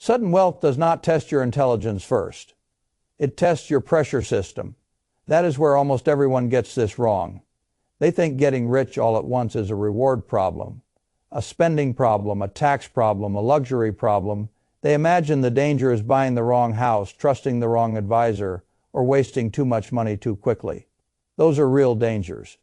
Sudden wealth does not test your intelligence first. It tests your pressure system. That is where almost everyone gets this wrong. They think getting rich all at once is a reward problem, a spending problem, a tax problem, a luxury problem. They imagine the danger is buying the wrong house, trusting the wrong advisor, or wasting too much money too quickly. Those are real dangers.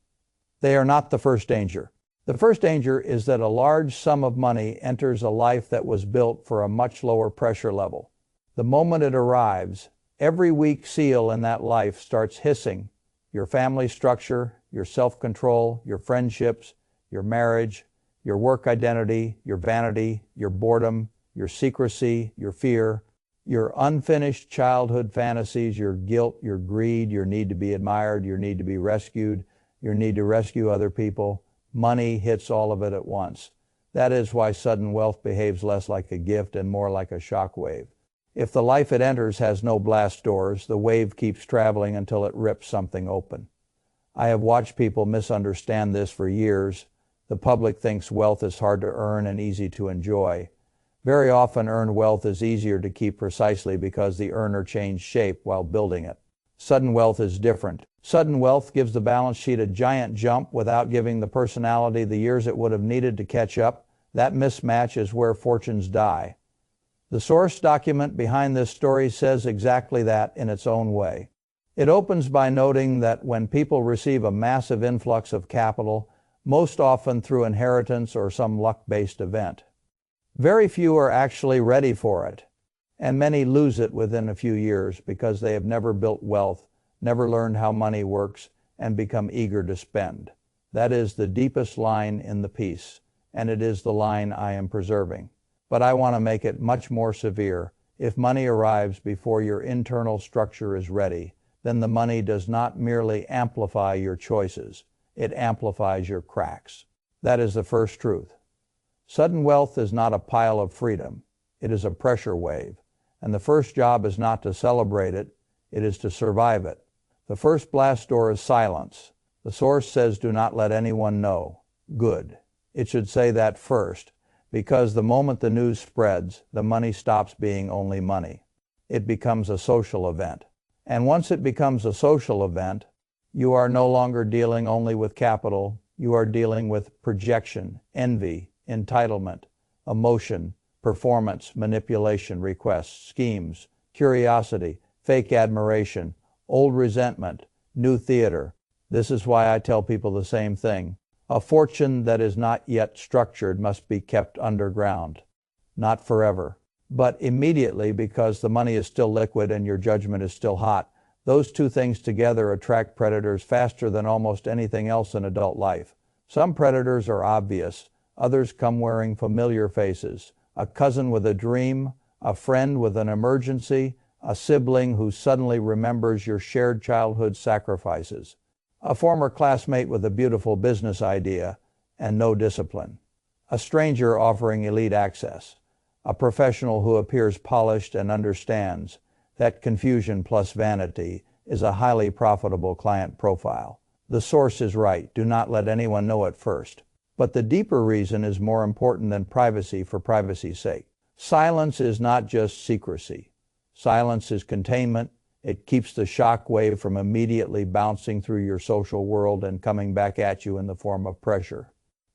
They are not the first danger. The first danger is that a large sum of money enters a life that was built for a much lower pressure level. The moment it arrives, every weak seal in that life starts hissing. Your family structure, your self-control, your friendships, your marriage, your work identity, your vanity, your boredom, your secrecy, your fear, your unfinished childhood fantasies, your guilt, your greed, your need to be admired, your need to be rescued, your need to rescue other people. Money hits all of it at once. That is why sudden wealth behaves less like a gift and more like a shock wave. If the life it enters has no blast doors, the wave keeps traveling until it rips something open. I have watched people misunderstand this for years. The public thinks wealth is hard to earn and easy to enjoy. Very often earned wealth is easier to keep precisely because the earner changed shape while building it. Sudden wealth is different. Sudden wealth gives the balance sheet a giant jump without giving the personality the years it would have needed to catch up. That mismatch is where fortunes die. The source document behind this story says exactly that in its own way. It opens by noting that when people receive a massive influx of capital, most often through inheritance or some luck-based event, very few are actually ready for it, and many lose it within a few years because they have never built wealth, never learned how money works, and become eager to spend. That is the deepest line in the piece, and it is the line I am preserving. But I want to make it much more severe. If money arrives before your internal structure is ready, then the money does not merely amplify your choices, it amplifies your cracks. That is the first truth. Sudden wealth is not a pile of freedom. It is a pressure wave. And the first job is not to celebrate it, it is to survive it. The first blast door is silence. The source says do not let anyone know. Good. It should say that first, because the moment the news spreads, the money stops being only money. It becomes a social event. And once it becomes a social event, you are no longer dealing only with capital, you are dealing with projection, envy, entitlement, emotion, performance, manipulation, requests, schemes, curiosity, fake admiration, old resentment, new theater. This is why I tell people the same thing. A fortune that is not yet structured must be kept underground. Not forever, but immediately, because the money is still liquid and your judgment is still hot. Those two things together attract predators faster than almost anything else in adult life. Some predators are obvious. Others come wearing familiar faces. A cousin with a dream, a friend with an emergency, a sibling who suddenly remembers your shared childhood sacrifices, a former classmate with a beautiful business idea and no discipline, a stranger offering elite access, a professional who appears polished and understands that confusion plus vanity is a highly profitable client profile. The source is right. Do not let anyone know at first. But the deeper reason is more important than privacy for privacy's sake. Silence is not just secrecy. Silence is containment. It keeps the shock wave from immediately bouncing through your social world and coming back at you in the form of pressure.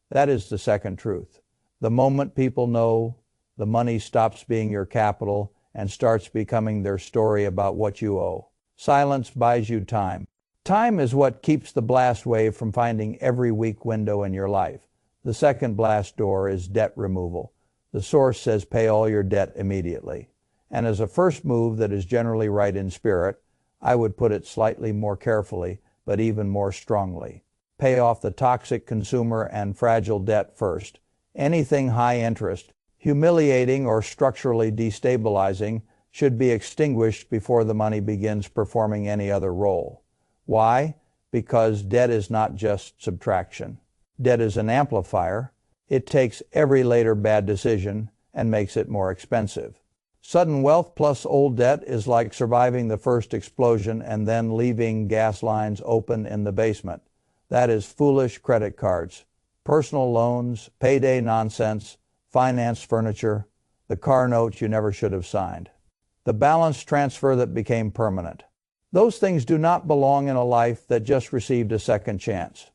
That is the second truth. The moment people know, the money stops being your capital and starts becoming their story about what you owe. Silence buys you time. Time is what keeps the blast wave from finding every weak window in your life. The second blast door is debt removal. The source says pay all your debt immediately. And as a first move that is generally right in spirit, I would put it slightly more carefully, but even more strongly. Pay off the toxic consumer and fragile debt first. Anything high interest, humiliating or structurally destabilizing, should be extinguished before the money begins performing any other role. Why? Because debt is not just subtraction. Debt is an amplifier. It takes every later bad decision and makes it more expensive. Sudden wealth plus old debt is like surviving the first explosion and then leaving gas lines open in the basement. That is foolish credit cards, personal loans, payday nonsense, finance furniture. the car notes you never should have signed, the balance transfer that became permanent. Those things do not belong in a life that just received a second chance.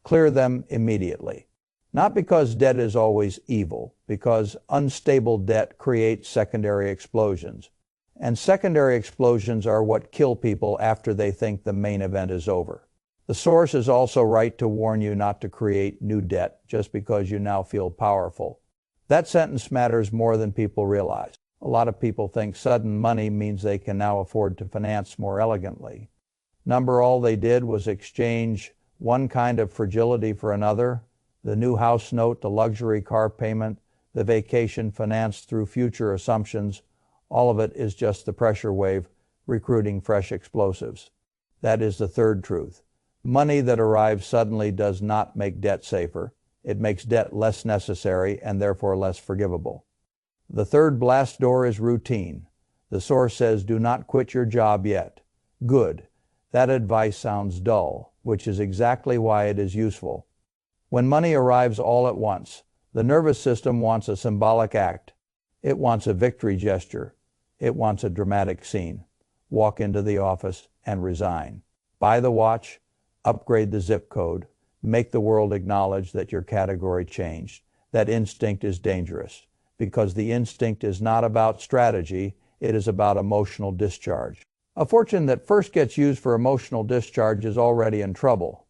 Clear them immediately. Not because debt is always evil, because unstable debt creates secondary explosions. And secondary explosions are what kill people after they think the main event is over. The source is also right to warn you not to create new debt just because you now feel powerful. That sentence matters more than people realize. A lot of people think sudden money means they can now afford to finance more elegantly. All they did was exchange one kind of fragility for another, the new house note, the luxury car payment, the vacation financed through future assumptions. All of it is just the pressure wave recruiting fresh explosives. That is the third truth. Money that arrives suddenly does not make debt safer. It makes debt less necessary and therefore less forgivable. The third blast door is routine. The source says, do not quit your job yet. Good. That advice sounds dull, which is exactly why it is useful. When money arrives all at once, the nervous system wants a symbolic act. It wants a victory gesture. It wants a dramatic scene. Walk into the office and resign. Buy the watch, upgrade the zip code, make the world acknowledge that your category changed. That instinct is dangerous, because the instinct is not about strategy, it is about emotional discharge. A fortune that first gets used for emotional discharge is already in trouble.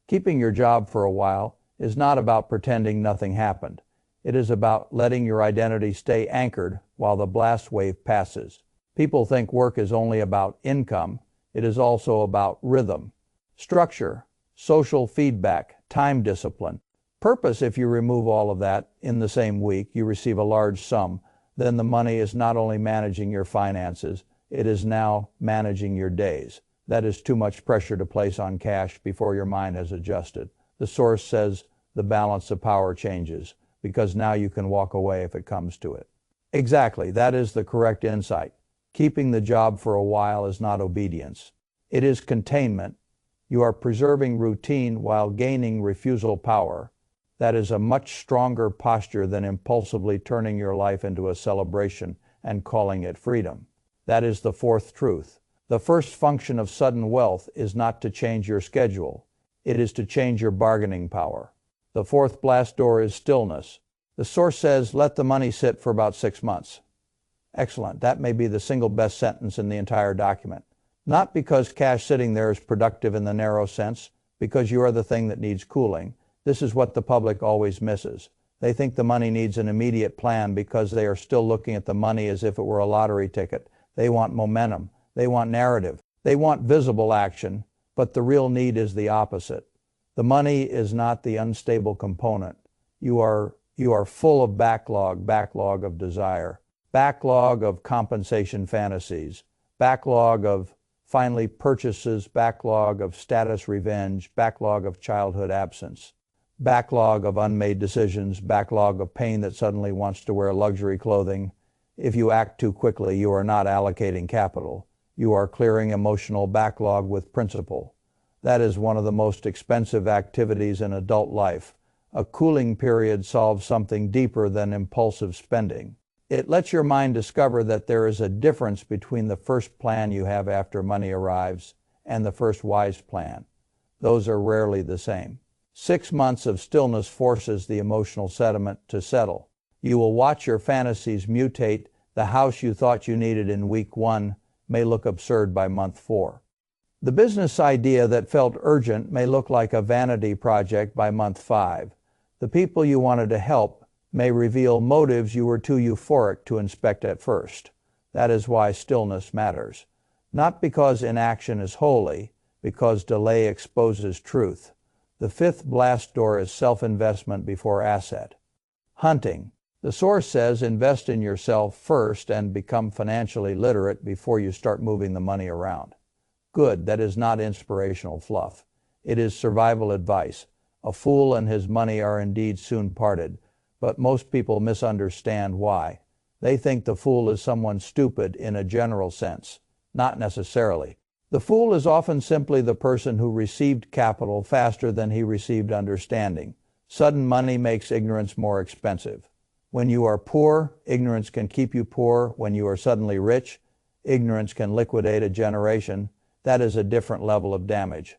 Keeping your job for a while is not about pretending nothing happened. It is about letting your identity stay anchored while the blast wave passes. People think work is only about income. It is also about rhythm, structure, social feedback, time discipline. Purpose, if you remove all of that in the same week, you receive a large sum. Then the money is not only managing your finances, it is now managing your days. That is too much pressure to place on cash before your mind has adjusted. The source says the balance of power changes, because now you can walk away if it comes to it. Exactly, that is the correct insight. Keeping the job for a while is not obedience. It is containment. You are preserving routine while gaining refusal power. That is a much stronger posture than impulsively turning your life into a celebration and calling it freedom. That is the fourth truth. The first function of sudden wealth is not to change your schedule. It is to change your bargaining power. The fourth blast door is stillness. The source says, let the money sit for about 6 months. Excellent. That may be the single best sentence in the entire document. Not because cash sitting there is productive in the narrow sense, because you are the thing that needs cooling. This is what the public always misses. They think the money needs an immediate plan because they are still looking at the money as if it were a lottery ticket. They want momentum. They want narrative. They want visible action. But the real need is the opposite. The money is not the unstable component. You are full of backlog of desire, backlog of compensation fantasies, backlog of finally purchases, backlog of status revenge, backlog of childhood absence, backlog of unmade decisions, backlog of pain that suddenly wants to wear luxury clothing. If you act too quickly, you are not allocating capital. You are clearing emotional backlog with principle. That is one of the most expensive activities in adult life. A cooling period solves something deeper than impulsive spending. It lets your mind discover that there is a difference between the first plan you have after money arrives and the first wise plan. Those are rarely the same. 6 months of stillness forces the emotional sediment to settle. You will watch your fantasies mutate. The house you thought you needed in week 1 may look absurd by month 4. The business idea that felt urgent may look like a vanity project by month 5. The people you wanted to help may reveal motives you were too euphoric to inspect at first. That is why stillness matters. Not because inaction is holy, because delay exposes truth. The fifth blast door is self-investment before asset. Hunting. The source says invest in yourself first and become financially literate before you start moving the money around. Good, that is not inspirational fluff. It is survival advice. A fool and his money are indeed soon parted, but most people misunderstand why. They think the fool is someone stupid in a general sense. Not necessarily. The fool is often simply the person who received capital faster than he received understanding. Sudden money makes ignorance more expensive. When you are poor, ignorance can keep you poor. When you are suddenly rich, ignorance can liquidate a generation. That is a different level of damage.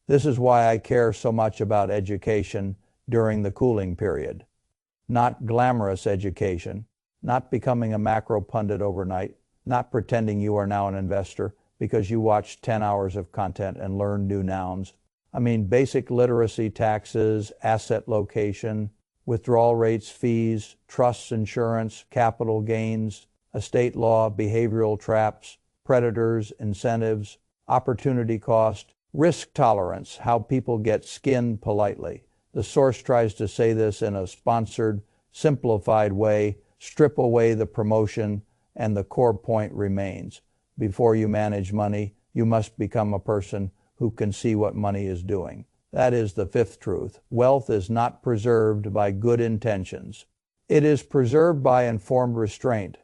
This is why I care so much about education during the cooling period. Not glamorous education, not becoming a macro pundit overnight, not pretending you are now an investor because you watched 10 hours of content and learned new nouns. I mean basic literacy, taxes, asset location, withdrawal rates, fees, trusts, insurance, capital gains, estate law, behavioral traps, predators, incentives, opportunity cost, risk tolerance, how people get skinned politely. The source tries to say this in a sponsored, simplified way, strip away the promotion, and the core point remains. Before you manage money, you must become a person who can see what money is doing. That is the fifth truth. Wealth is not preserved by good intentions. It is preserved by informed restraint.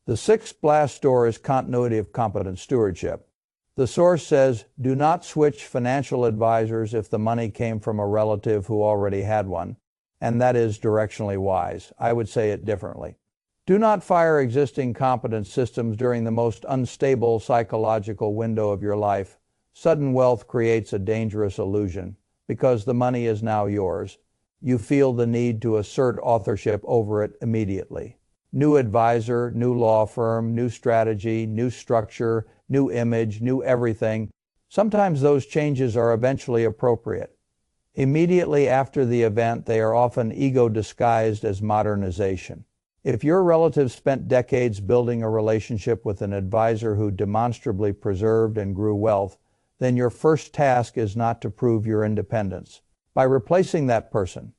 The sixth blast door is continuity of competent stewardship. The source says, do not switch financial advisors if the money came from a relative who already had one, and that is directionally wise. I would say it differently. Do not fire existing competent systems during the most unstable psychological window of your life. Sudden wealth creates a dangerous illusion. Because the money is now yours, you feel the need to assert authorship over it immediately. New advisor, new law firm, new strategy, new structure, new image, new everything. Sometimes those changes are eventually appropriate. Immediately after the event, they are often ego disguised as modernization. If your relative spent decades building a relationship with an advisor who demonstrably preserved and grew wealth, then your first task is not to prove your independence. By replacing that person,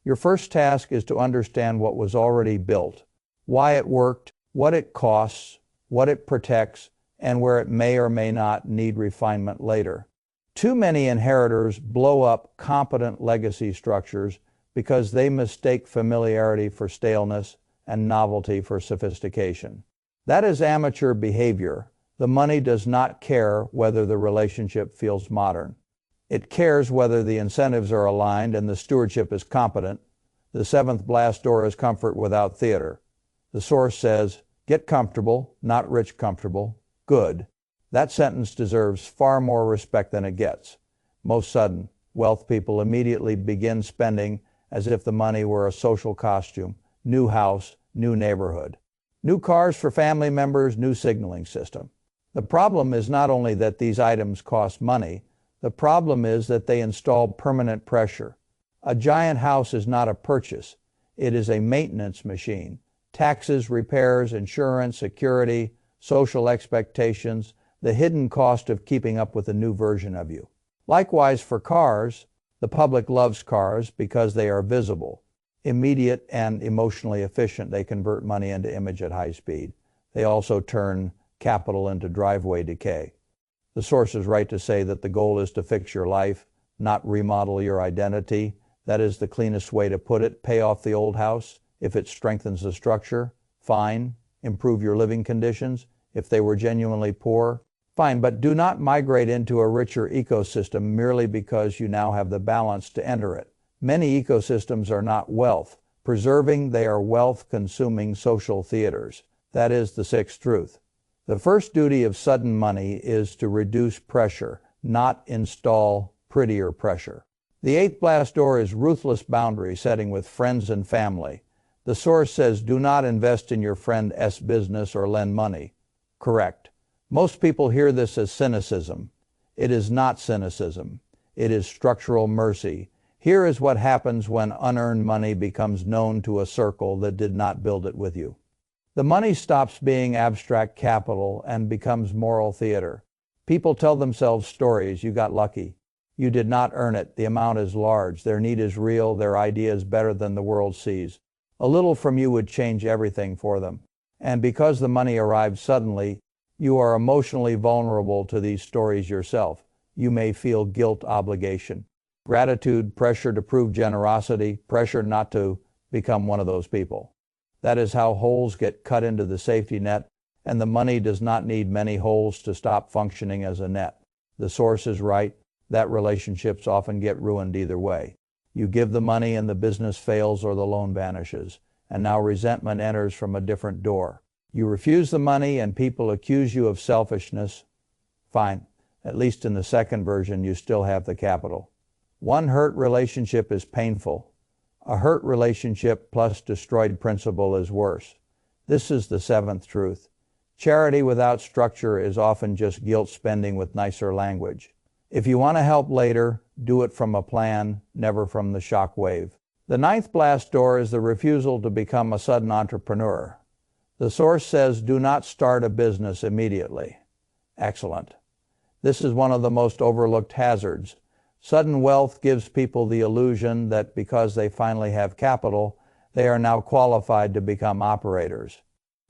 your first task is to understand what was already built, why it worked, what it costs, what it protects, and where it may or may not need refinement later. Too many inheritors blow up competent legacy structures because they mistake familiarity for staleness and novelty for sophistication. That is amateur behavior. The money does not care whether the relationship feels modern. It cares whether the incentives are aligned and the stewardship is competent. The seventh blast door is comfort without theater. The source says, get comfortable, not rich comfortable. Good. That sentence deserves far more respect than it gets. Most sudden, wealth people immediately begin spending as if the money were a social costume, new house, new neighborhood. New cars for family members, new signaling system. The problem is not only that these items cost money, the problem is that they install permanent pressure. A giant house is not a purchase. It is a maintenance machine. Taxes, repairs, insurance, security, social expectations, the hidden cost of keeping up with a new version of you. Likewise for cars, the public loves cars because they are visible, immediate, and emotionally efficient. They convert money into image at high speed. They also turn capital into driveway decay. The source is right to say that the goal is to fix your life, not remodel your identity. That is the cleanest way to put it. Pay off the old house. If it strengthens the structure, fine. Improve your living conditions. If they were genuinely poor, fine. But do not migrate into a richer ecosystem merely because you now have the balance to enter it. Many ecosystems are not wealth preserving, they are wealth-consuming social theaters. That is the sixth truth. The first duty of sudden money is to reduce pressure, not install prettier pressure. The eighth blast door is ruthless boundary setting with friends and family. The source says, do not invest in your friend's business or lend money. Correct. Most people hear this as cynicism. It is not cynicism. It is structural mercy. Here is what happens when unearned money becomes known to a circle that did not build it with you. The money stops being abstract capital and becomes moral theater. People tell themselves stories. You got lucky. You did not earn it. The amount is large. Their need is real. Their idea is better than the world sees. A little from you would change everything for them. And because the money arrives suddenly, you are emotionally vulnerable to these stories yourself. You may feel guilt, obligation, gratitude, pressure to prove generosity, pressure not to become one of those people. That is how holes get cut into the safety net, and the money does not need many holes to stop functioning as a net. The source is right. That relationships often get ruined either way. You give the money and the business fails or the loan vanishes. and now resentment enters from a different door. You refuse the money and people accuse you of selfishness. Fine, at least in the second version you still have the capital. One hurt relationship is painful. A hurt relationship plus destroyed principal is worse. This is the seventh truth. Charity without structure is often just guilt spending with nicer language. If you want to help later, do it from a plan, never from the shock wave. The ninth blast door is the refusal to become a sudden entrepreneur. The source says, do not start a business immediately. Excellent. This is one of the most overlooked hazards. Sudden wealth gives people the illusion that because they finally have capital, they are now qualified to become operators.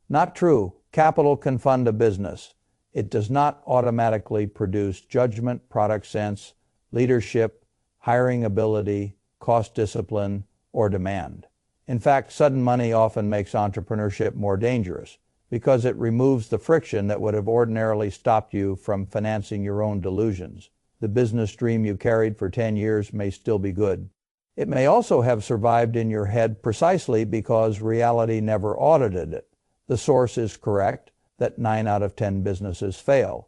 Not true. Capital can fund a business. It does not automatically produce judgment, product sense, leadership, hiring ability, cost discipline, or demand. In fact, sudden money often makes entrepreneurship more dangerous because it removes the friction that would have ordinarily stopped you from financing your own delusions. The business dream you carried for 10 years may still be good. It may also have survived in your head precisely because reality never audited it. The source is correct that 9 out of 10 businesses fail.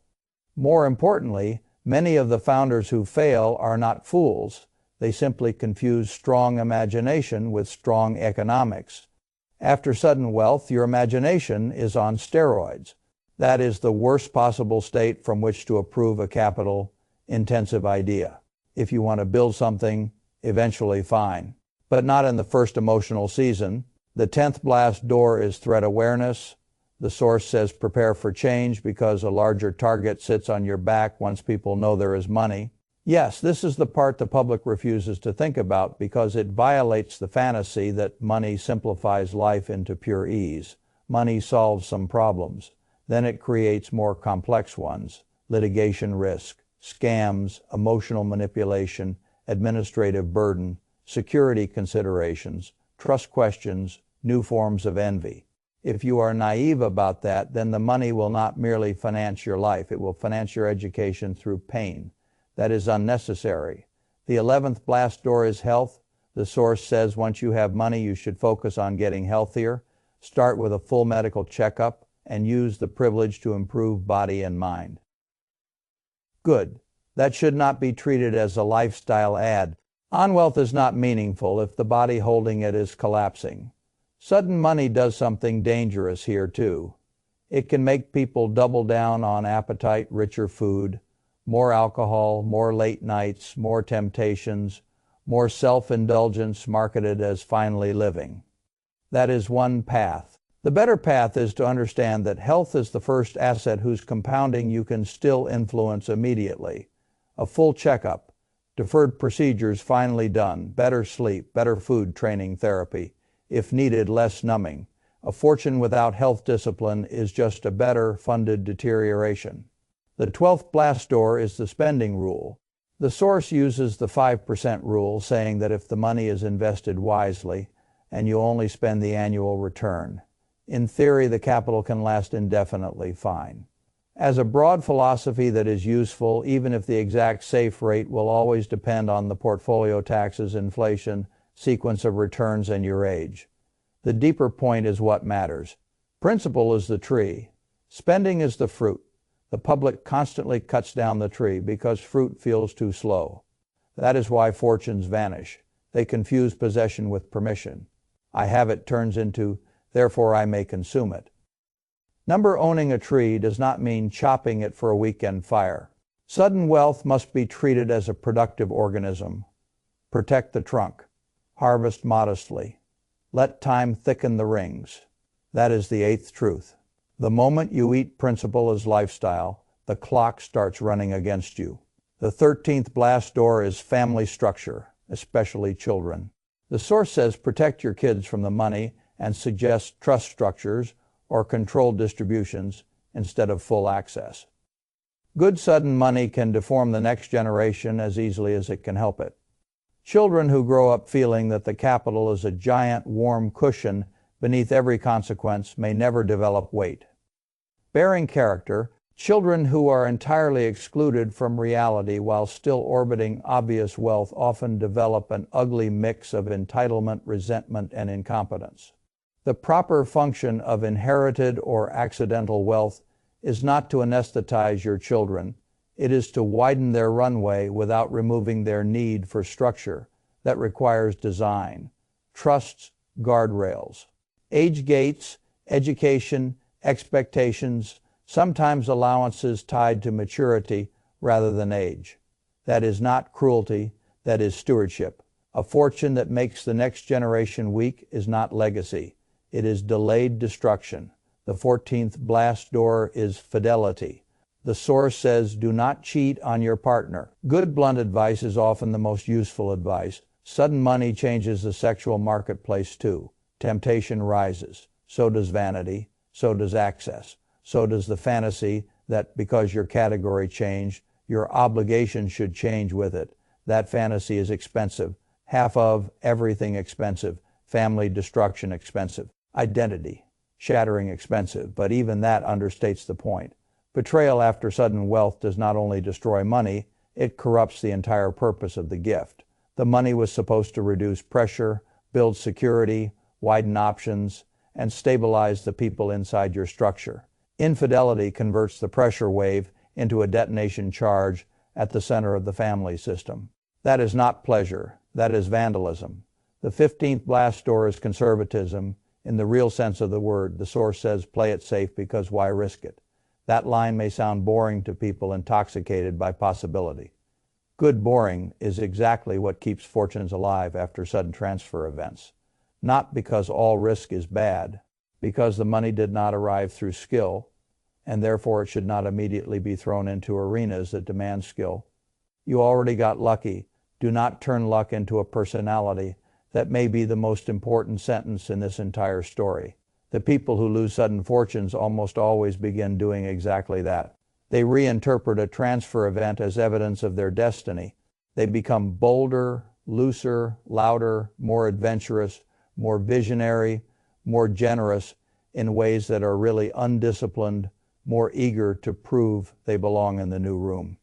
More importantly, many of the founders who fail are not fools. They simply confuse strong imagination with strong economics. After sudden wealth, your imagination is on steroids. That is the worst possible state from which to approve a capital-intensive idea. If you want to build something, eventually fine, but not in the first emotional season. The 10th blast door is threat awareness. The source says prepare for change because a larger target sits on your back once people know there is money. Yes, this is the part the public refuses to think about because it violates the fantasy that money simplifies life into pure ease. Money solves some problems. Then it creates more complex ones. Litigation risk, scams, emotional manipulation, administrative burden, security considerations, trust questions, new forms of envy. If you are naive about that, then the money will not merely finance your life. It will finance your education through pain. That is unnecessary. The 11th blast door is health. The source says once you have money, you should focus on getting healthier. Start with a full medical checkup and use the privilege to improve body and mind. Good. That should not be treated as a lifestyle ad. On-wealth is not meaningful if the body holding it is collapsing. Sudden money does something dangerous here too. It can make people double down on appetite, richer food, more alcohol, more late nights, more temptations, more self-indulgence marketed as finally living. That is one path. The better path is to understand that health is the first asset whose compounding you can still influence immediately. A full checkup, deferred procedures finally done, better sleep, better food, training, therapy. If needed, less numbing. A fortune without health discipline is just a better funded deterioration. The 12th blast door is the spending rule. The source uses the 5% rule, saying that if the money is invested wisely and you only spend the annual return, in theory the capital can last indefinitely fine. As a broad philosophy that is useful, even if the exact safe rate will always depend on the portfolio taxes, inflation, sequence of returns, and your age. The deeper point is what matters. Principle is the tree. Spending is the fruit. The public constantly cuts down the tree because fruit feels too slow. That is why fortunes vanish. They confuse possession with permission. I have it turns into, therefore I may consume it. Number owning a tree does not mean chopping it for a weekend fire. Sudden wealth must be treated as a productive organism. Protect the trunk. Harvest modestly. Let time thicken the rings. That is the 8th truth. The moment you eat principle as lifestyle, the clock starts running against you. The 13th blast door is family structure, especially children. The source says protect your kids from the money and suggests trust structures or controlled distributions instead of full access. Good sudden money can deform the next generation as easily as it can help it. Children who grow up feeling that the capital is a giant warm cushion beneath every consequence may never develop weight. Bearing character, children who are entirely excluded from reality while still orbiting obvious wealth often develop an ugly mix of entitlement, resentment, and incompetence. The proper function of inherited or accidental wealth is not to anesthetize your children. It is to widen their runway without removing their need for structure that requires design, trusts, guardrails. Age gates, education, expectations, sometimes allowances tied to maturity rather than age. That is not cruelty, that is stewardship. A fortune that makes the next generation weak is not legacy. It is delayed destruction. The 14th blast door is fidelity. The source says, do not cheat on your partner. Good blunt advice is often the most useful advice. Sudden money changes the sexual marketplace too. Temptation rises. So does vanity. So does access. So does the fantasy that because your category changed, your obligation should change with it. That fantasy is expensive. Half of everything expensive. Family destruction expensive. Identity shattering expensive. But even that understates the point. Betrayal after sudden wealth does not only destroy money, it corrupts the entire purpose of the gift. The money was supposed to reduce pressure, build security, widen options, and stabilize the people inside your structure. Infidelity converts the pressure wave into a detonation charge at the center of the family system. That is not pleasure. That is vandalism. The 15th blast door is conservatism in the real sense of the word. The source says, play it safe because why risk it? That line may sound boring to people intoxicated by possibility. Good boring is exactly what keeps fortunes alive after sudden transfer events. Not because all risk is bad, because the money did not arrive through skill, and therefore it should not immediately be thrown into arenas that demand skill. You already got lucky. Do not turn luck into a personality. That may be the most important sentence in this entire story. The people who lose sudden fortunes almost always begin doing exactly that. They reinterpret a transfer event as evidence of their destiny. They become bolder, looser, louder, more adventurous, more visionary, more generous in ways that are really undisciplined, more eager to prove they belong in the new room.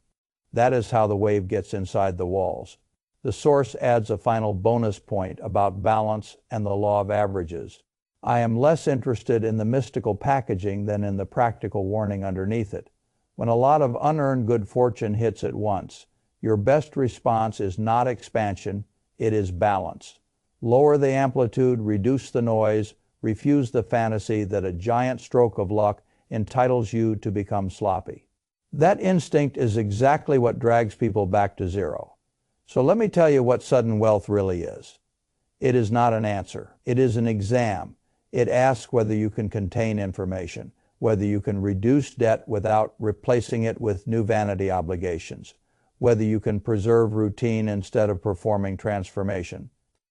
That is how the wave gets inside the walls. The source adds a final bonus point about balance and the law of averages. I am less interested in the mystical packaging than in the practical warning underneath it. When a lot of unearned good fortune hits at once, your best response is not expansion, it is balance. Lower the amplitude, reduce the noise, refuse the fantasy that a giant stroke of luck entitles you to become sloppy. That instinct is exactly what drags people back to zero. So let me tell you what sudden wealth really is. It is not an answer. It is an exam. It asks whether you can contain information, whether you can reduce debt without replacing it with new vanity obligations, whether you can preserve routine instead of performing transformation,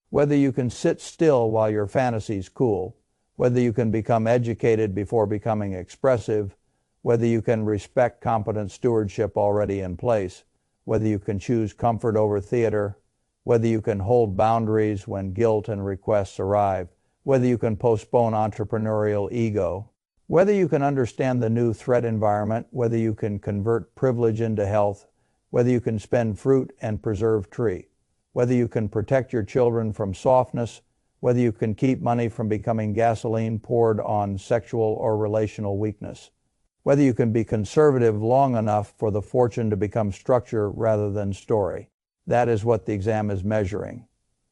whether you can sit still while your fantasies cool, whether you can become educated before becoming expressive, whether you can respect competent stewardship already in place, whether you can choose comfort over theater, whether you can hold boundaries when guilt and requests arrive, whether you can postpone entrepreneurial ego, whether you can understand the new threat environment, whether you can convert privilege into health, whether you can spend fruit and preserve tree, whether you can protect your children from softness, whether you can keep money from becoming gasoline poured on sexual or relational weakness, whether you can be conservative long enough for the fortune to become structure rather than story. That is what the exam is measuring.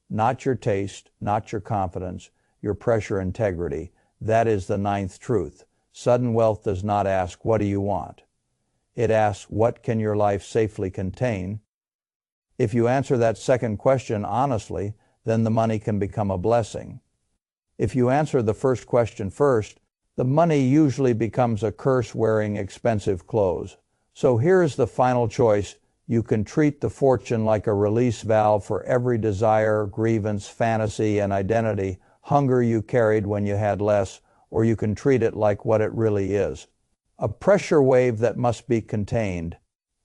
Not your taste, not your confidence, your pressure integrity. That is the ninth truth. Sudden wealth does not ask, what do you want? It asks, what can your life safely contain? If you answer that second question honestly, then the money can become a blessing. If you answer the first question first, the money usually becomes a curse wearing expensive clothes. So here's the final choice. You can treat the fortune like a release valve for every desire, grievance, fantasy, and identity, hunger you carried when you had less, or you can treat it like what it really is. A pressure wave that must be contained,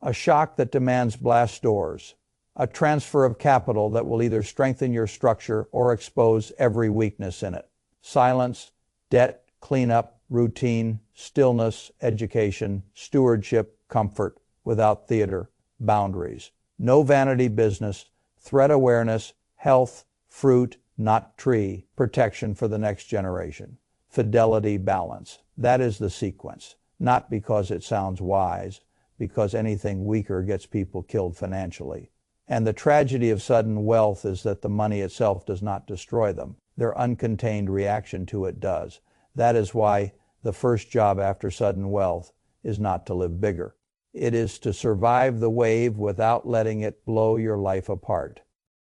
a shock that demands blast doors, a transfer of capital that will either strengthen your structure or expose every weakness in it. Silence, debt, cleanup, routine, stillness, education, stewardship, comfort, without theater, boundaries. No vanity business, threat awareness, health, fruit, not tree, protection for the next generation. Fidelity, balance. That is the sequence. Not because it sounds wise, because anything weaker gets people killed financially. And the tragedy of sudden wealth is that the money itself does not destroy them. Their uncontained reaction to it does. That is why the first job after sudden wealth is not to live bigger. It is to survive the wave without letting it blow your life apart.